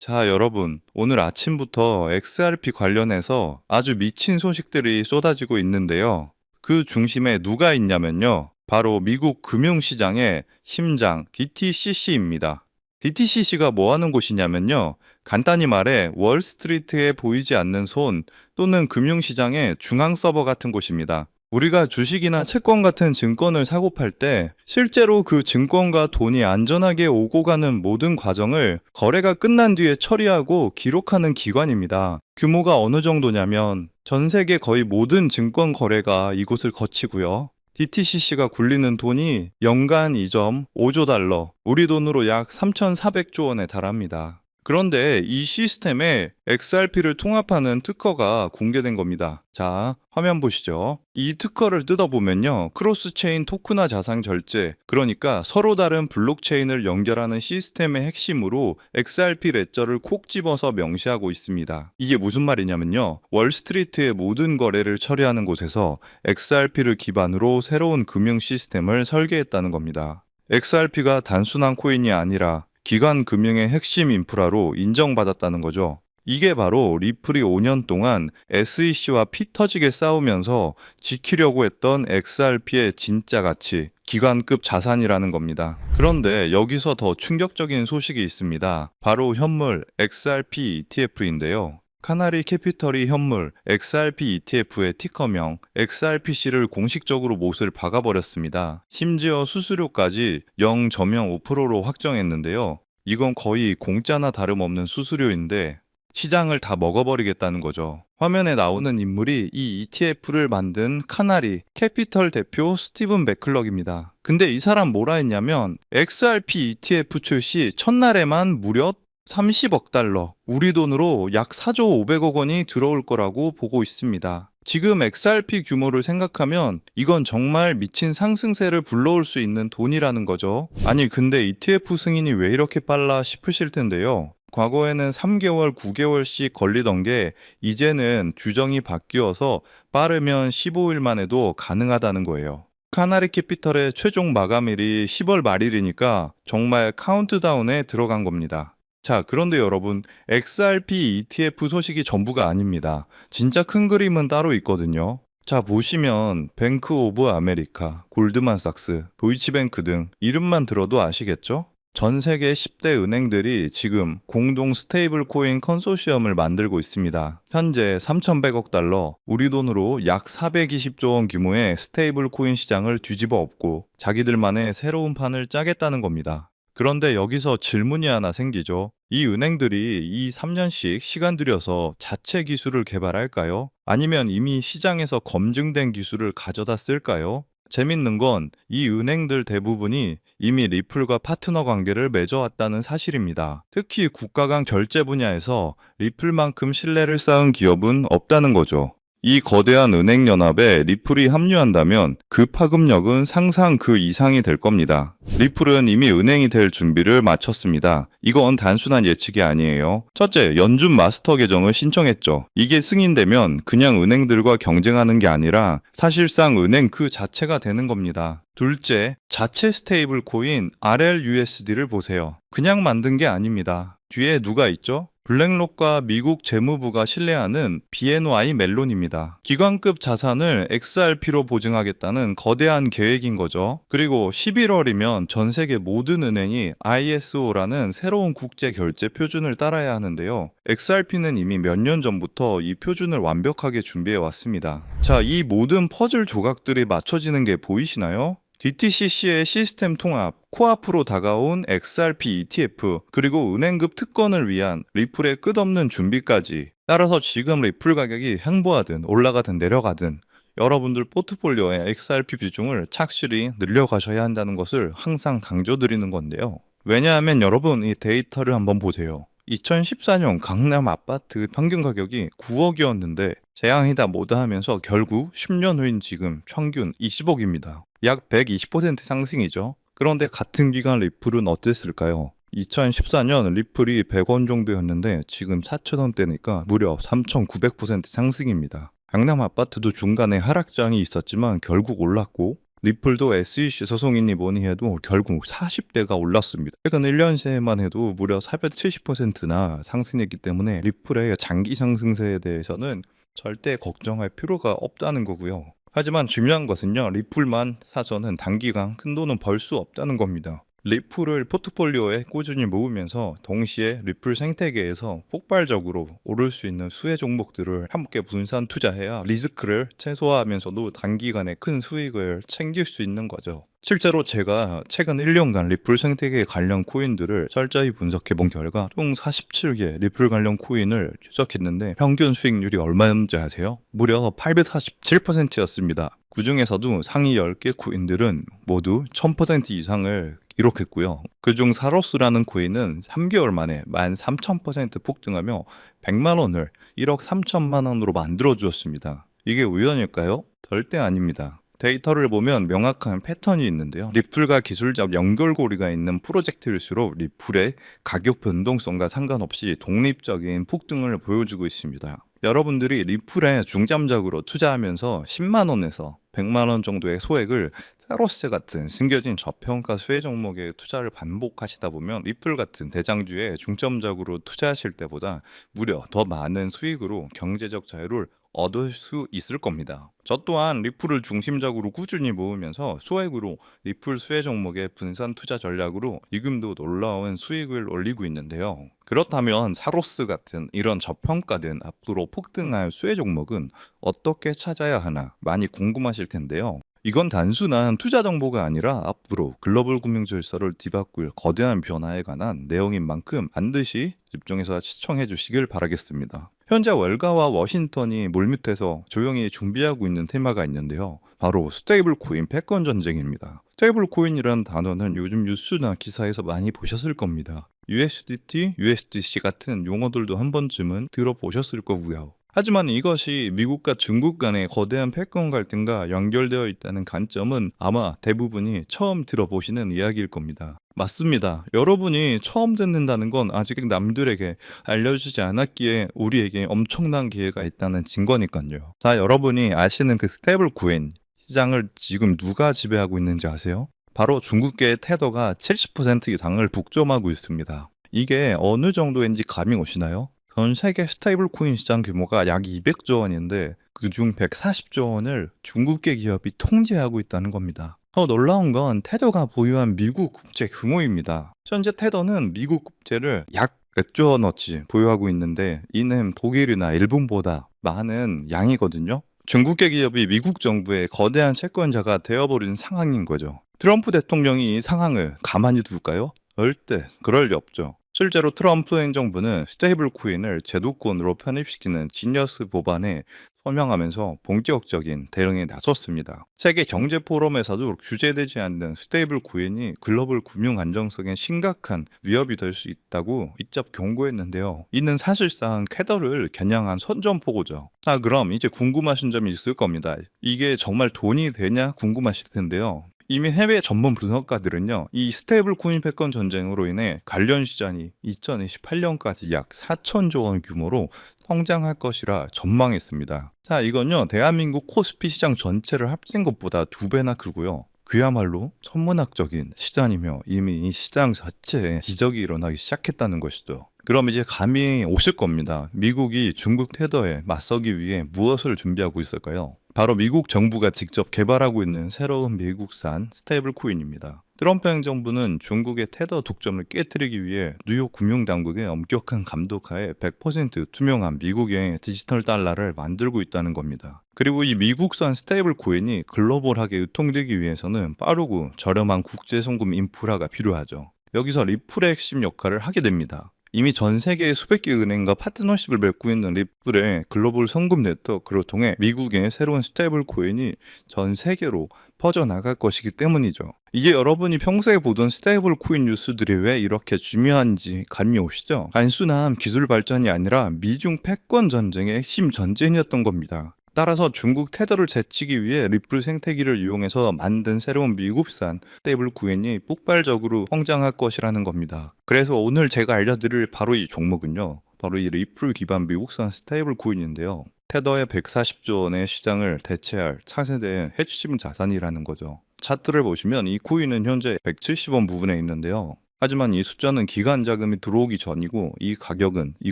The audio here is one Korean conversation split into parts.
자, 여러분. 오늘 아침부터 XRP 관련해서 아주 미친 소식들이 쏟아지고 있는데요. 그 중심에 누가 있냐면요. 바로 미국 금융시장의 심장 DTCC입니다. DTCC가 뭐 하는 곳이냐면요. 간단히 말해 월스트리트에 보이지 않는 손 또는 금융시장의 중앙 서버 같은 곳입니다. 우리가 주식이나 채권 같은 증권을 사고 팔 때 실제로 그 증권과 돈이 안전하게 오고 가는 모든 과정을 거래가 끝난 뒤에 처리하고 기록하는 기관입니다. 규모가 어느 정도냐면 전 세계 거의 모든 증권 거래가 이곳을 거치고요. DTCC가 굴리는 돈이 연간 2.5조 달러, 우리 돈으로 약 3,400조 원에 달합니다. 그런데 이 시스템에 XRP를 통합하는 특허가 공개된 겁니다. 자, 화면 보시죠. 이 특허를 뜯어보면요. 크로스체인 토큰화 자산 결제, 그러니까 서로 다른 블록체인을 연결하는 시스템의 핵심으로 XRP 레저를 콕 집어서 명시하고 있습니다. 이게 무슨 말이냐면요. 월스트리트의 모든 거래를 처리하는 곳에서 XRP를 기반으로 새로운 금융 시스템을 설계했다는 겁니다. XRP가 단순한 코인이 아니라 기관 금융의 핵심 인프라로 인정받았다는 거죠. 이게 바로 리플이 5년 동안 SEC와 피 터지게 싸우면서 지키려고 했던 XRP의 진짜 가치, 기관급 자산이라는 겁니다. 그런데 여기서 더 충격적인 소식이 있습니다. 바로 현물 XRP ETF인데요. 카나리 캐피털이 현물 XRP ETF의 티커명 XRPC를 공식적으로 못을 박아버렸습니다. 심지어 수수료까지 0.05%로 확정했는데요. 이건 거의 공짜나 다름없는 수수료인데 시장을 다 먹어버리겠다는 거죠. 화면에 나오는 인물이 이 ETF를 만든 카나리 캐피털 대표 스티븐 맥클럭입니다. 근데 이 사람 뭐라 했냐면 XRP ETF 출시 첫날에만 무려 30억 달러, 우리 돈으로 약 4조 500억 원이 들어올 거라고 보고 있습니다. 지금 XRP 규모를 생각하면 이건 정말 미친 상승세를 불러올 수 있는 돈이라는 거죠. 아니 근데 ETF 승인이 왜 이렇게 빨라 싶으실 텐데요. 과거에는 3개월, 9개월씩 걸리던 게 이제는 규정이 바뀌어서 빠르면 15일만 해도 가능하다는 거예요. 카나리 캐피털의 최종 마감일이 10월 말일이니까 정말 카운트다운에 들어간 겁니다. 자, 그런데 여러분, XRP ETF 소식이 전부가 아닙니다. 진짜 큰 그림은 따로 있거든요. 자, 보시면 뱅크 오브 아메리카, 골드만삭스, 도이치뱅크 등 이름만 들어도 아시겠죠? 전 세계 10대 은행들이 지금 공동 스테이블 코인 컨소시엄을 만들고 있습니다. 현재 3,100억 달러, 우리 돈으로 약 420조 원 규모의 스테이블 코인 시장을 뒤집어 엎고 자기들만의 새로운 판을 짜겠다는 겁니다. 그런데 여기서 질문이 하나 생기죠. 이 은행들이 2, 3년씩 시간 들여서 자체 기술을 개발할까요? 아니면 이미 시장에서 검증된 기술을 가져다 쓸까요? 재밌는 건 이 은행들 대부분이 이미 리플과 파트너 관계를 맺어왔다는 사실입니다. 특히 국가 간 결제 분야에서 리플만큼 신뢰를 쌓은 기업은 없다는 거죠. 이 거대한 은행연합에 리플이 합류한다면 그 파급력은 상상 그 이상이 될 겁니다. 리플은 이미 은행이 될 준비를 마쳤습니다. 이건 단순한 예측이 아니에요. 첫째, 연준 마스터 계정을 신청했죠. 이게 승인되면 그냥 은행들과 경쟁하는 게 아니라 사실상 은행 그 자체가 되는 겁니다. 둘째, 자체 스테이블 코인 RLUSD를 보세요. 그냥 만든 게 아닙니다. 뒤에 누가 있죠? 블랙록과 미국 재무부가 신뢰하는 BNY 멜론입니다. 기관급 자산을 XRP로 보증하겠다는 거대한 계획인 거죠. 그리고 11월이면 전 세계 모든 은행이 ISO라는 새로운 국제 결제 표준을 따라야 하는데요. XRP는 이미 몇 년 전부터 이 표준을 완벽하게 준비해 왔습니다. 자, 이 모든 퍼즐 조각들이 맞춰지는 게 보이시나요? DTCC의 시스템 통합, 코앞으로 다가온 XRP ETF, 그리고 은행급 특권을 위한 리플의 끝없는 준비까지. 따라서 지금 리플 가격이 횡보하든 올라가든 내려가든 여러분들 포트폴리오의 XRP 비중을 착실히 늘려가셔야 한다는 것을 항상 강조드리는 건데요. 왜냐하면 여러분 이 데이터를 한번 보세요. 2014년 강남 아파트 평균 가격이 9억이었는데 재앙이다 뭐다 하면서 결국 10년 후인 지금 평균 20억입니다. 약 120% 상승이죠. 그런데 같은 기간 리플은 어땠을까요? 2014년 리플이 100원 정도였는데 지금 4,000원대니까 무려 3,900% 상승입니다. 강남 아파트도 중간에 하락장이 있었지만 결국 올랐고 리플도 SEC 소송이니 뭐니 해도 결국 40대가 올랐습니다. 최근 1년 새에만 해도 무려 470%나 상승했기 때문에 리플의 장기 상승세에 대해서는 절대 걱정할 필요가 없다는 거고요. 하지만 중요한 것은요, 리플만 사서는 단기간 큰 돈은 벌 수 없다는 겁니다. 리플을 포트폴리오에 꾸준히 모으면서 동시에 리플 생태계에서 폭발적으로 오를 수 있는 수혜 종목들을 함께 분산 투자해야 리스크를 최소화하면서도 단기간에 큰 수익을 챙길 수 있는 거죠. 실제로 제가 최근 1년간 리플 생태계 관련 코인들을 철저히 분석해 본 결과 총 47개 리플 관련 코인을 추적했는데 평균 수익률이 얼마였는지 아세요? 무려 847%였습니다. 그 중에서도 상위 10개 코인들은 모두 1000% 이상을 기록했고요. 그중 사로스라는 코인은 3개월 만에 13,000% 폭등하며 100만 원을 1억 3천만 원으로 만들어 주었습니다. 이게 우연일까요? 절대 아닙니다. 데이터를 보면 명확한 패턴이 있는데요. 리플과 기술적 연결고리가 있는 프로젝트일수록 리플의 가격 변동성과 상관없이 독립적인 폭등을 보여주고 있습니다. 여러분들이 리플에 중점적으로 투자하면서 10만 원에서 100만 원 정도의 소액을 사로스 같은 숨겨진 저평가 수혜 종목에 투자를 반복하시다 보면 리플 같은 대장주에 중점적으로 투자하실 때보다 무려 더 많은 수익으로 경제적 자유를 얻을 수 있을 겁니다. 저 또한 리플을 중심적으로 꾸준히 모으면서 소액으로 리플 수혜 종목의 분산 투자 전략으로 지금도 놀라운 수익을 올리고 있는데요. 그렇다면 사로스 같은 이런 저평가된 앞으로 폭등할 수혜 종목은 어떻게 찾아야 하나 많이 궁금하실 텐데요. 이건 단순한 투자 정보가 아니라 앞으로 글로벌 금융 질서를 뒤바꿀 거대한 변화에 관한 내용인 만큼 반드시 집중해서 시청해 주시길 바라겠습니다. 현재 월가와 워싱턴이 물밑에서 조용히 준비하고 있는 테마가 있는데요. 바로 스테이블 코인 패권 전쟁입니다. 스테이블 코인이라는 단어는 요즘 뉴스나 기사에서 많이 보셨을 겁니다. USDT, USDC 같은 용어들도 한 번쯤은 들어보셨을 거고요. 하지만 이것이 미국과 중국 간의 거대한 패권 갈등과 연결되어 있다는 관점은 아마 대부분이 처음 들어보시는 이야기일 겁니다. 맞습니다. 여러분이 처음 듣는다는 건 아직 남들에게 알려주지 않았기에 우리에게 엄청난 기회가 있다는 증거니까요. 자, 여러분이 아시는 그 스테이블 코인 시장을 지금 누가 지배하고 있는지 아세요? 바로 중국계의 테더가 70% 이상을 독점하고 있습니다. 이게 어느 정도인지 감이 오시나요? 전 세계 스테이블 코인 시장 규모가 약 200조 원인데 그중 140조 원을 중국계 기업이 통제하고 있다는 겁니다. 더 놀라운 건 테더가 보유한 미국 국채 규모입니다. 현재 테더는 미국 국채를 약 100조 원어치 보유하고 있는데 이는 독일이나 일본보다 많은 양이거든요. 중국계 기업이 미국 정부의 거대한 채권자가 되어버린 상황인 거죠. 트럼프 대통령이 이 상황을 가만히 둘까요? 절대 그럴 리 없죠. 실제로 트럼프 행정부는 스테이블 코인을 제도권으로 편입시키는 지니어스 법안에 서명하면서 본격적인 대응에 나섰습니다. 세계 경제 포럼에서도 규제되지 않는 스테이블 코인이 글로벌 금융 안정성에 심각한 위협이 될 수 있다고 직접 경고했는데요. 이는 사실상 쾌더를 겨냥한 선전포고죠. 그럼 이제 궁금하신 점이 있을 겁니다. 이게 정말 돈이 되냐 궁금하실 텐데요. 이미 해외 전문 분석가들은요, 이 스테이블 코인 패권 전쟁으로 인해 관련 시장이 2028년까지 약 4천조 원 규모로 성장할 것이라 전망했습니다. 자, 이건요, 대한민국 코스피 시장 전체를 합친 것보다 2배나 크고요. 그야말로 천문학적인 시장이며 이미 이 시장 자체에 기적이 일어나기 시작했다는 것이죠. 그럼 이제 감이 오실 겁니다. 미국이 중국 테더에 맞서기 위해 무엇을 준비하고 있을까요? 바로 미국 정부가 직접 개발하고 있는 새로운 미국산 스테이블 코인입니다. 트럼프 행정부는 중국의 테더 독점을 깨뜨리기 위해 뉴욕 금융당국의 엄격한 감독하에 100% 투명한 미국의 디지털 달러를 만들고 있다는 겁니다. 그리고 이 미국산 스테이블 코인이 글로벌하게 유통되기 위해서는 빠르고 저렴한 국제 송금 인프라가 필요하죠. 여기서 리플의 핵심 역할을 하게 됩니다. 이미 전 세계의 수백 개 은행과 파트너십을 맺고 있는 리플의 글로벌 송금 네트워크를 통해 미국의 새로운 스테이블 코인이 전 세계로 퍼져나갈 것이기 때문이죠. 이게 여러분이 평소에 보던 스테이블 코인 뉴스들이 왜 이렇게 중요한지 감이 오시죠? 단순한 기술 발전이 아니라 미중 패권 전쟁의 핵심 전쟁이었던 겁니다. 따라서 중국 테더를 제치기 위해 리플 생태계를 이용해서 만든 새로운 미국산 스테이블 코인이 폭발적으로 성장할 것이라는 겁니다. 그래서 오늘 제가 알려드릴 바로 이 종목은요, 바로 이 리플 기반 미국산 스테이블 코인인데요. 테더의 140조 원의 시장을 대체할 차세대의 핵심 자산이라는 거죠. 차트를 보시면 이 코인은 현재 170원 부분에 있는데요. 하지만 이 숫자는 기간 자금이 들어오기 전이고 이 가격은 이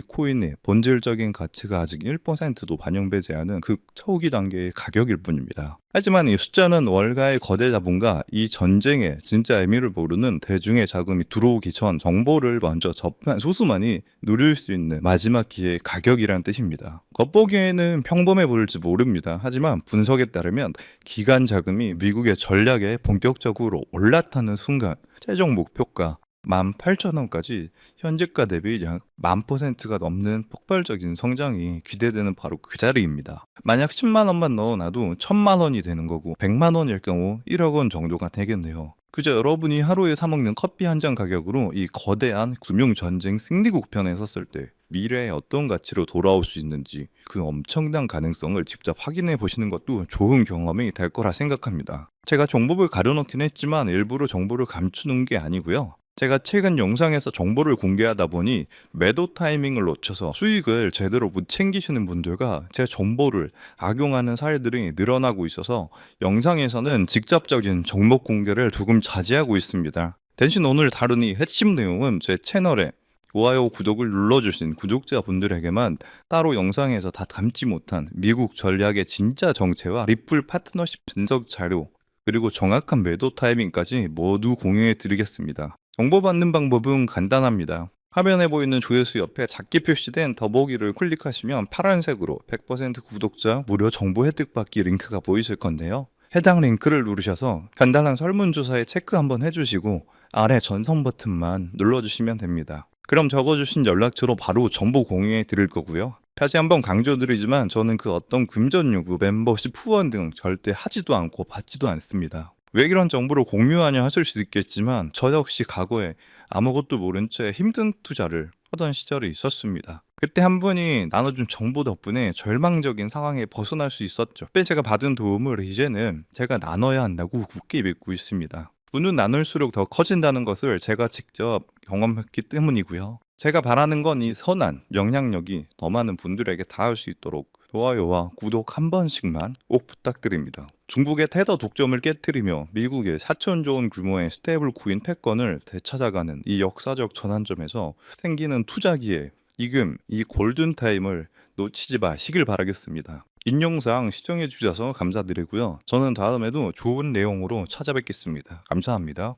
코인의 본질적인 가치가 아직 1%도 반영되지 않은 극초기 단계의 가격일 뿐입니다. 하지만 이 숫자는 월가의 거대 자본과 이 전쟁의 진짜 의미를 모르는 대중의 자금이 들어오기 전 정보를 먼저 접한 소수만이 누릴 수 있는 마지막 기회의 가격이란 뜻입니다. 겉보기에는 평범해 보일지 모릅니다. 하지만 분석에 따르면 기간 자금이 미국의 전략에 본격적으로 올라타는 순간 최종 목표가 18,000원까지 현재가 대비 약 10,000%가 넘는 폭발적인 성장이 기대되는 바로 그 자리입니다. 만약 10만 원만 넣어놔도 1,000만 원이 되는 거고 100만 원일 경우 1억 원 정도가 되겠네요. 그저 여러분이 하루에 사 먹는 커피 한 잔 가격으로 이 거대한 금융전쟁 승리국 편에 섰을 때 미래에 어떤 가치로 돌아올 수 있는지 그 엄청난 가능성을 직접 확인해 보시는 것도 좋은 경험이 될 거라 생각합니다. 제가 정보를 가려놓긴 했지만 일부러 정보를 감추는 게 아니고요. 제가 최근 영상에서 정보를 공개하다 보니 매도 타이밍을 놓쳐서 수익을 제대로 못 챙기시는 분들과 제 정보를 악용하는 사례들이 늘어나고 있어서 영상에서는 직접적인 종목 공개를 조금 자제하고 있습니다. 대신 오늘 다룬 이 핵심 내용은 제 채널에 좋아요, 구독을 눌러주신 구독자분들에게만 따로 영상에서 다 담지 못한 미국 전략의 진짜 정체와 리플 파트너십 분석 자료 그리고 정확한 매도 타이밍까지 모두 공유해 드리겠습니다. 정보 받는 방법은 간단합니다. 화면에 보이는 조회수 옆에 작게 표시된 더보기를 클릭하시면 파란색으로 100% 구독자 무료 정보 혜택 받기 링크가 보이실 건데요. 해당 링크를 누르셔서 간단한 설문조사에 체크 한번 해주시고 아래 전송 버튼만 눌러주시면 됩니다. 그럼 적어주신 연락처로 바로 정보 공유해 드릴 거고요. 다시 한번 강조드리지만 저는 그 어떤 금전 요구, 멤버십 후원 등 절대 하지도 않고 받지도 않습니다. 왜 이런 정보를 공유하냐 하실 수 있겠지만 저 역시 과거에 아무것도 모른 채 힘든 투자를 하던 시절이 있었습니다. 그때 한 분이 나눠준 정보 덕분에 절망적인 상황에 벗어날 수 있었죠. 제가 받은 도움을 이제는 제가 나눠야 한다고 굳게 믿고 있습니다. 돈은 나눌수록 더 커진다는 것을 제가 직접 경험했기 때문이고요. 제가 바라는 건 이 선한 영향력이 더 많은 분들에게 닿을 수 있도록 좋아요와 구독 한 번씩만 꼭 부탁드립니다. 중국의 테더 독점을 깨뜨리며 미국의 4천 조 원 규모의 스테이블 코인 패권을 되찾아가는 이 역사적 전환점에서 생기는 투자 기회, 지금 이 골든타임을 놓치지 마시길 바라겠습니다. 인용사항 시청해 주셔서 감사드리고요. 저는 다음에도 좋은 내용으로 찾아뵙겠습니다. 감사합니다.